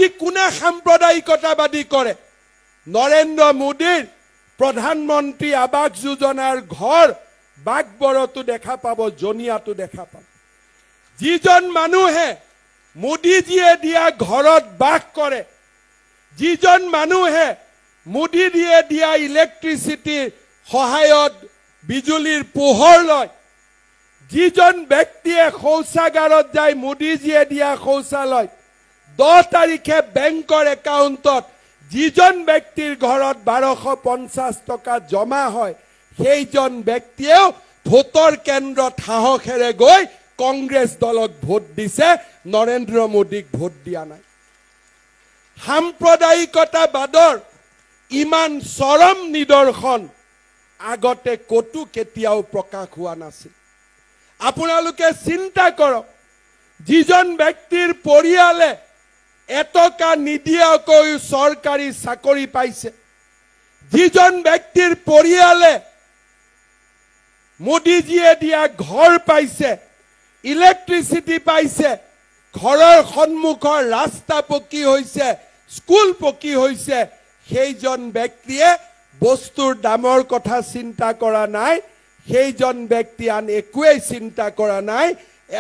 আজি কোনে সাম্প্ৰদায়িকতাবাদী কৰে নৰেন্দ্ৰ মোদীৰ প্ৰধানমন্ত্ৰী আৱাস যোজনাৰ ঘৰ বাগবৰতো দেখা পাব জনিয়াতো দেখা পাব যিজন মানুহে মোদীজীয়ে দিয়া ঘৰত বাস কৰে যিজন মানুহে মোদীজীয়ে দিয়া ইলেক্ট্ৰিচিটিৰ সহায়ত বিজুলীৰ পোহৰ লয় যিজন ব্যক্তিয়ে শৌচাগাৰত যায় মোদীজীয়ে দিয়া শৌচালয় 10 তাৰিখে বেংকৰ একাউণ্টত যিজন ব্যক্তিৰ ঘৰত 1250 টকা জমা হয় সেইজন ব্যক্তিয়েও ভোটৰ কেন্দ্ৰত সাহসেৰে গৈ কংগ্ৰেছ দলক ভোট দিছে নৰেন্দ্ৰ মোদীক ভোট দিয়া নাই সাম্প্ৰদায়িকতাবাদৰ ইমান চৰম নিদৰ্শন আগতে কতো কেতিয়াও প্ৰকাশ হোৱা নাছিল আপোনালোকে চিন্তা কৰক যিজন ব্যক্তিৰ পৰিয়ালে এটকা নিদিয়াকৈ চৰকাৰী চাকৰি পাইছে যিজন ব্যক্তিৰ পৰিয়ালে মোদীজীয়ে দিয়া ঘৰ পাইছে ইলেক্ট্ৰিচিটি পাইছে ঘৰৰ সন্মুখৰ ৰাস্তা পকী হৈছে স্কুল পকী হৈছে সেইজন ব্যক্তিয়ে বস্তুৰ দামৰ কথা চিন্তা কৰা নাই সেইজন ব্যক্তি আন একোৱেই চিন্তা কৰা নাই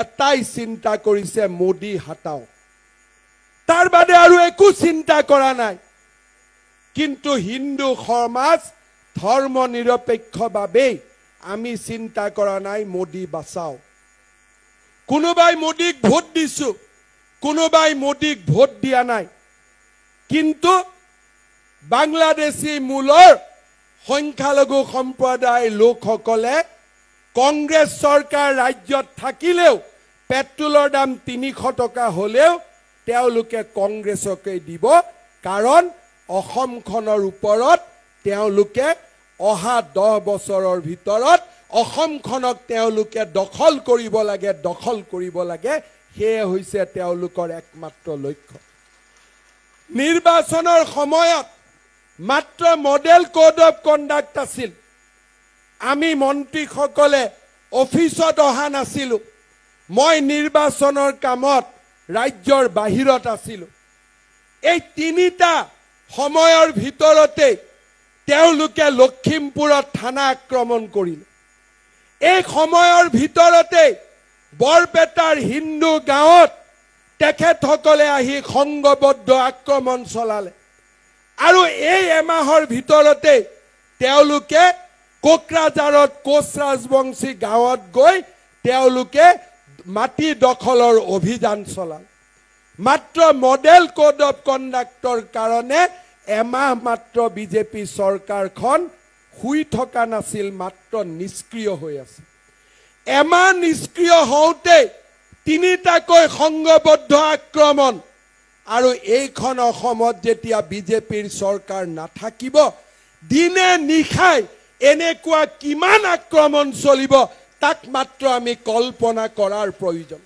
এটাই চিন্তা কৰিছে মোদী হাটাও তাৰ বাদে আৰু একো চিন্তা কৰা নাই কিন্তু হিন্দু সমাজ ধৰ্ম নিৰপেক্ষভাৱে আমি চিন্তা কৰা নাই মোদী বাঁচাও কোনোবাই মোদীক ভোট দিছো কোনোবাই মোদীক ভোট দিয়া নাই কিন্তু বাংলাদেশী মূলৰ সংখ্যালঘু সম্প্ৰদায়ৰ লোকসকলে কংগ্ৰেছ চৰকাৰ ৰাজ্যত থাকিলেও পেট্ৰলৰ দাম 300 টকা হলেও তেওঁলোকে কংগ্ৰেছকে দিব কাৰণ অসমখনৰ ওপৰত তেওঁলোকে অহা 10 বছৰৰ ভিতৰত অসমখনক তেওঁলোকে দখল কৰিব লাগে সেয়ে হৈছে তেওঁলোকৰ একমাত্ৰ লক্ষ্য নিৰ্বাচনৰ সময়ত মাত্ৰ মডেল কোড অফ কণ্ডাক্ট আছিল আমি মন্ত্ৰীসকলে অফিচত অহা নাছিলো মই নিৰ্বাচনৰ কামত ৰাজ্যৰ বাহিৰত আছিলো এই তিনিটা সময়ৰ ভিতৰতে তেওঁলোকে লখিমপুৰত থানা আক্ৰমণ কৰিলে এই সময়ৰ ভিতৰতে বৰপেটাৰ হিন্দু গাঁৱত তেখেতসকলে আহি সংগবদ্ধ আক্ৰমণ চলালে আৰু এই এমাহৰ ভিতৰতে তেওঁলোকে কোকৰাঝাৰত কোচ ৰাজবংশী গাঁৱত গৈ তেওঁলোকে মাটি দখলৰ অভিযান চলাল মাত্ৰ মডেল কোড অফ কণ্ডাক্টৰ কাৰণে এমাহ মাত্ৰ বিজেপি চৰকাৰখন শুই থকা নাছিল মাত্ৰ নিষ্ক্ৰিয় হৈ আছে এমাহ নিষ্ক্ৰিয় হওঁতে তিনিটাকৈ সংগবদ্ধ আক্ৰমণ আৰু এইখন অসমত যেতিয়া বিজেপিৰ চৰকাৰ নাথাকিব দিনে নিশাই এনেকুৱা কিমান আক্ৰমণ চলিব তাক মাত্ৰ আমি কল্পনা কৰাৰ প্ৰয়োজন